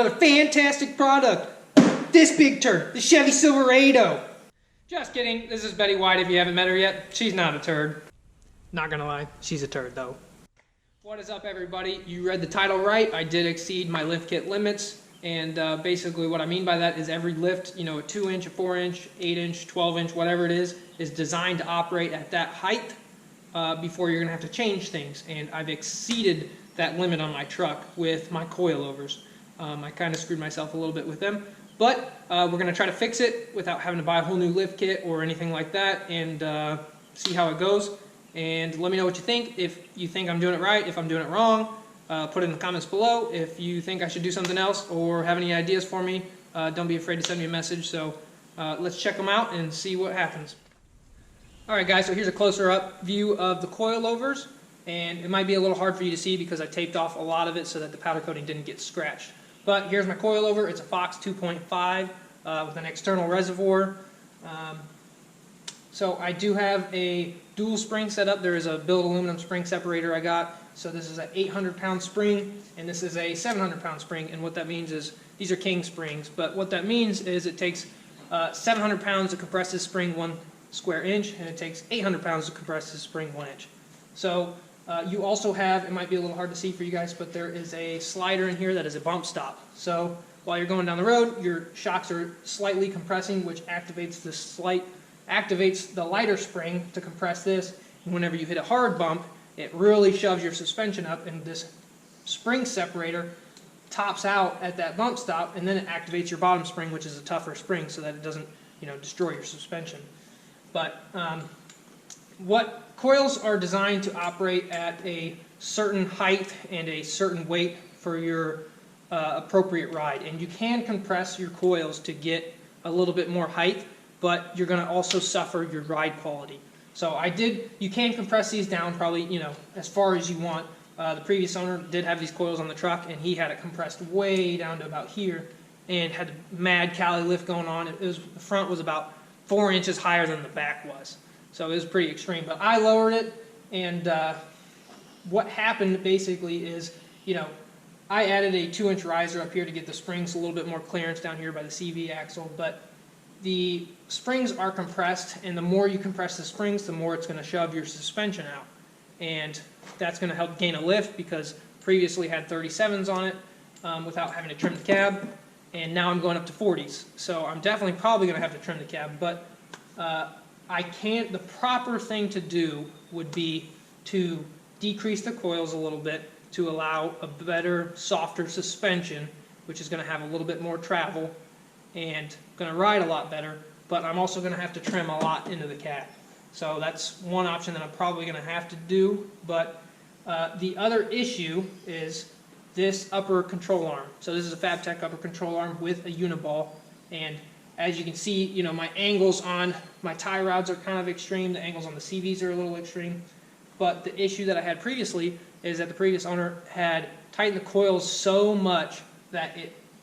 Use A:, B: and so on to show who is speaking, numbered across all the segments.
A: another fantastic product. This big turd, the Chevy Silverado. Just kidding, this is Betty White if you haven't met her yet. She's not a turd. Not gonna lie, she's a turd though. What is up everybody? You read the title right. I did exceed my lift kit limits. And basically what I mean by that is every lift, you know, a 2-inch, a 4-inch, 8-inch, 12-inch, whatever it is designed to operate at that height before you're gonna have to change things. And I've exceeded that limit on my truck with my coilovers. I kind of screwed myself a little bit with them. But we're going to try to fix it without having to buy a whole new lift kit or anything like that, and see how it goes. And let me know what you think. If you think I'm doing it right, if I'm doing it wrong, put it in the comments below. If you think I should do something else or have any ideas for me, don't be afraid to send me a message. So let's check them out and see what happens. Alright guys, so here's a closer up view of the coilovers. And it might be a little hard for you to see because I taped off a lot of it so that the powder coating didn't get scratched. But here's my coilover. It's a Fox 2.5 with an external reservoir. So I do have a dual spring set up. There is a billet aluminum spring separator I got. So this is an 800-pound spring and this is a 700-pound spring. And what that means is these are king springs. But what that means is it takes 700 pounds to compress this spring 1 square inch, and it takes 800 pounds to compress this spring 1 inch. So you also have, it might be a little hard to see for you guys, but there is a slider in here that is a bump stop. So while you're going down the road, your shocks are slightly compressing, which activates the lighter spring to compress this. And whenever you hit a hard bump, it really shoves your suspension up, and this spring separator tops out at that bump stop, and then it activates your bottom spring, which is a tougher spring, so that it doesn't, you know, destroy your suspension. But what coils are designed to operate at a certain height and a certain weight for your appropriate ride. And you can compress your coils to get a little bit more height, but you're going to also suffer your ride quality. So you can compress these down probably, you know, as far as you want. The previous owner did have these coils on the truck, and he had it compressed way down to about here and had a mad Cali lift going on. The front was about 4 inches higher than the back was. So it was pretty extreme, but I lowered it, and what happened basically is, you know, I added a 2-inch riser up here to get the springs a little bit more clearance down here by the CV axle, but the springs are compressed, and the more you compress the springs, the more it's going to shove your suspension out, and that's going to help gain a lift because previously had 37s on it without having to trim the cab, and now I'm going up to 40s, so I'm definitely probably going to have to trim the cab, but the proper thing to do would be to decrease the coils a little bit to allow a better, softer suspension, which is going to have a little bit more travel and going to ride a lot better, but I'm also going to have to trim a lot into the cab. So that's one option that I'm probably going to have to do, but the other issue is this upper control arm. So this is a FabTech upper control arm with a uniball, and as you can see, you know, my angles on my tie rods are kind of extreme. The angles on the CVs are a little extreme. But the issue that I had previously is that the previous owner had tightened the coils so much that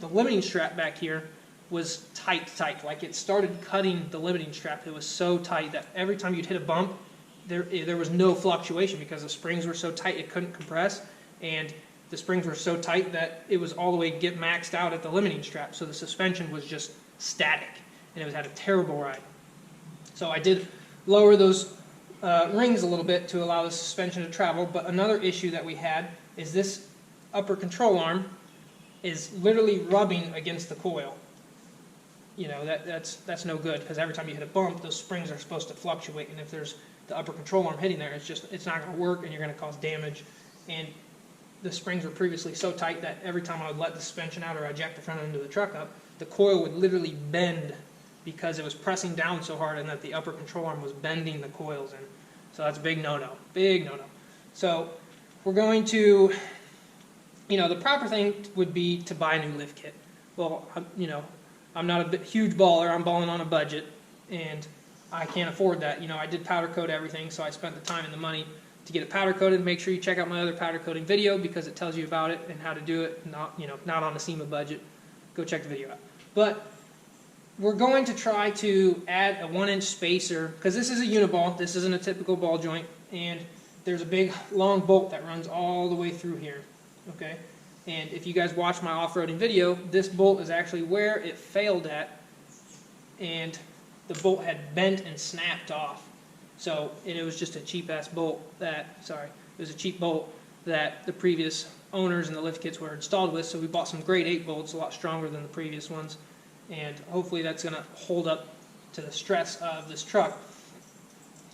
A: the limiting strap back here was tight. Like it started cutting the limiting strap. It was so tight that every time you'd hit a bump, there was no fluctuation because the springs were so tight it couldn't compress. And the springs were so tight that it was all the way get maxed out at the limiting strap. So the suspension was just static, and it had a terrible ride. So I did lower those rings a little bit to allow the suspension to travel, but another issue that we had is this upper control arm is literally rubbing against the coil. You know, that's no good, because every time you hit a bump, those springs are supposed to fluctuate, and if there's the upper control arm hitting there, it's not going to work, and you're going to cause damage. And the springs were previously so tight that every time I would let the suspension out or eject the front end of the truck up, the coil would literally bend because it was pressing down so hard and that the upper control arm was bending the coils in. So that's a big no-no, big no-no. So we're going to, you know, the proper thing would be to buy a new lift kit. Well, you know, I'm not a huge baller, I'm balling on a budget, and I can't afford that. You know, I did powder coat everything, so I spent the time and the money to get it powder coated. Make sure you check out my other powder coating video because it tells you about it and how to do it, not on a SEMA budget. Go check the video out. But we're going to try to add a 1-inch spacer, because this is a uniball, this isn't a typical ball joint, and there's a big long bolt that runs all the way through here. Okay, And if you guys watch my off-roading video, this bolt is actually where it failed at, and the bolt had bent and snapped off. So, and it was just a cheap-ass bolt it was a cheap bolt that the previous owners and the lift kits were installed with, so we bought some grade 8 bolts, a lot stronger than the previous ones, and hopefully that's going to hold up to the stress of this truck.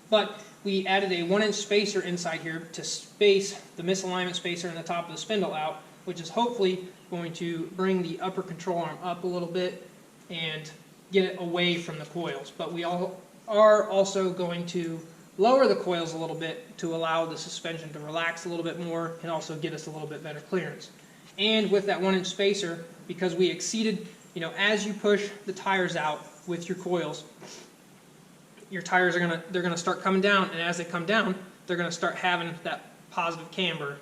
A: But we added a 1-inch spacer inside here to space the misalignment spacer in the top of the spindle out, which is hopefully going to bring the upper control arm up a little bit and get it away from the coils. But we are also going to lower the coils a little bit to allow the suspension to relax a little bit more and also get us a little bit better clearance. And with that 1-inch spacer, because we exceeded, as you push the tires out with your coils, your tires are they're gonna start coming down, and as they come down, they're gonna start having that positive camber,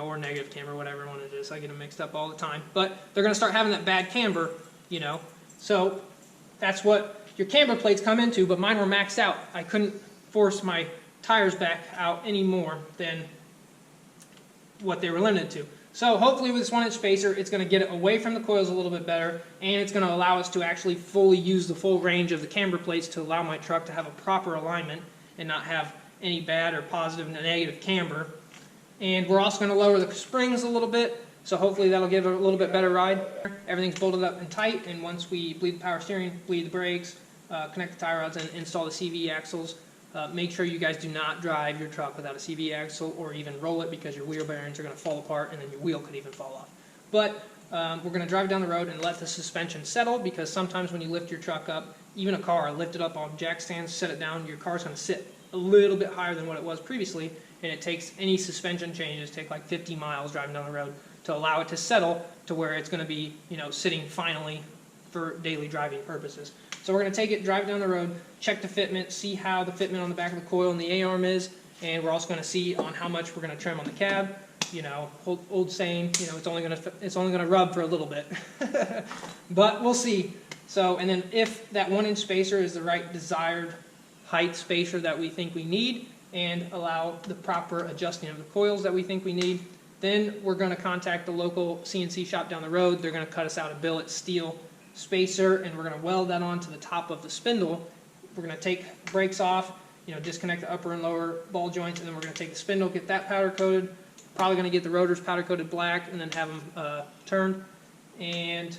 A: or negative camber, whatever one it is. I get them mixed up all the time, but they're gonna start having that bad camber, So that's what your camber plates come into, but mine were maxed out. I couldn't force my tires back out any more than what they were limited to. So hopefully with this 1-inch spacer, it's going to get it away from the coils a little bit better, and it's going to allow us to actually fully use the full range of the camber plates to allow my truck to have a proper alignment and not have any bad or positive and negative camber. And we're also going to lower the springs a little bit, so hopefully that'll give it a little bit better ride. Everything's bolted up and tight, and once we bleed the power steering, bleed the brakes, connect the tie rods, and install the CV axles, make sure you guys do not drive your truck without a CV axle or even roll it, because your wheel bearings are going to fall apart and then your wheel could even fall off. But we're going to drive down the road and let the suspension settle, because sometimes when you lift your truck up, even a car, lift it up on jack stands, set it down, your car's going to sit a little bit higher than what it was previously, and it takes any suspension changes, take like 50 miles driving down the road to allow it to settle to where it's going to be, sitting finally for daily driving purposes. So we're going to take it, drive down the road, check the fitment, see how the fitment on the back of the coil and the A-arm is, and we're also going to see on how much we're going to trim on the cab. Old saying, it's only going to rub for a little bit, but we'll see. So, and then if that 1-inch spacer is the right desired height spacer that we think we need, and allow the proper adjusting of the coils that we think we need, then we're going to contact the local CNC shop down the road. They're going to cut us out a billet steel spacer, and we're going to weld that onto the top of the spindle. We're going to take brakes off, disconnect the upper and lower ball joints, and then we're going to take the spindle, get that powder coated, probably going to get the rotors powder coated black, and then have them turned, and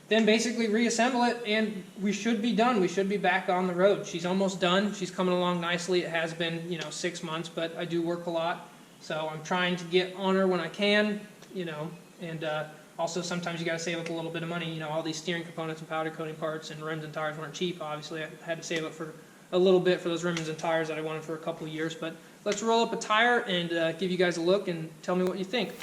A: then basically reassemble it, and we should be done. We should be back on the road. She's almost done. She's coming along nicely. It has been 6 months, but I do work a lot, so I'm trying to get on her when I can, and also, sometimes you got to save up a little bit of money. All these steering components and powder coating parts and rims and tires weren't cheap. Obviously, I had to save up for a little bit for those rims and tires that I wanted for a couple of years. But let's roll up a tire and give you guys a look and tell me what you think.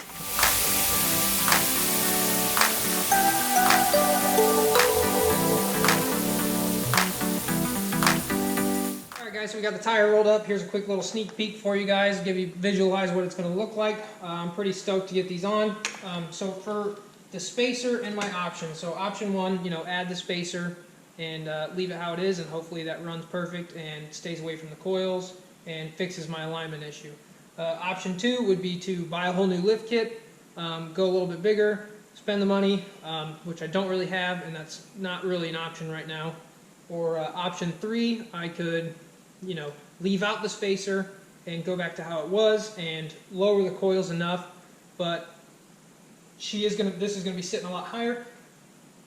A: All right, guys, so we got the tire rolled up. Here's a quick little sneak peek for you guys, visualize what it's going to look like. I'm pretty stoked to get these on. So for the spacer and my options, so option 1, add the spacer and leave it how it is, and hopefully that runs perfect and stays away from the coils and fixes my alignment issue. Option 2 would be to buy a whole new lift kit, go a little bit bigger, spend the money, which I don't really have, and that's not really an option right now. Or option 3, I could leave out the spacer and go back to how it was and lower the coils enough, but this is gonna be sitting a lot higher,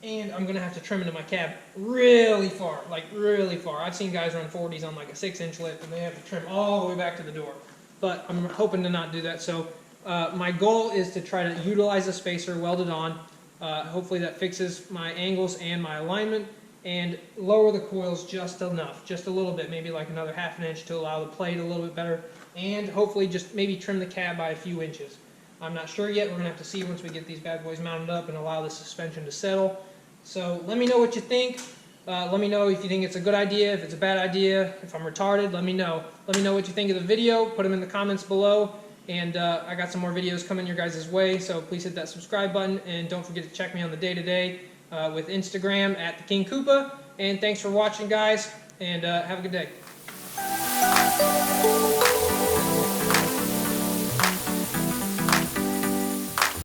A: and I'm gonna have to trim into my cab really far, like really far. I've seen guys run 40s on like a 6-inch lift, and they have to trim all the way back to the door. But I'm hoping to not do that. So my goal is to try to utilize the spacer welded on. Hopefully that fixes my angles and my alignment, and lower the coils just enough, just a little bit, maybe like another ½ inch to allow the plate a little bit better, and hopefully just maybe trim the cab by a few inches. I'm not sure yet. We're going to have to see once we get these bad boys mounted up and allow the suspension to settle. So let me know what you think. Let me know if you think it's a good idea, if it's a bad idea, if I'm retarded, let me know. Let me know what you think of the video. Put them in the comments below. And I got some more videos coming your guys' way, so please hit that subscribe button. And don't forget to check me on the day-to-day with Instagram at the King Koopa. And thanks for watching, guys, and have a good day.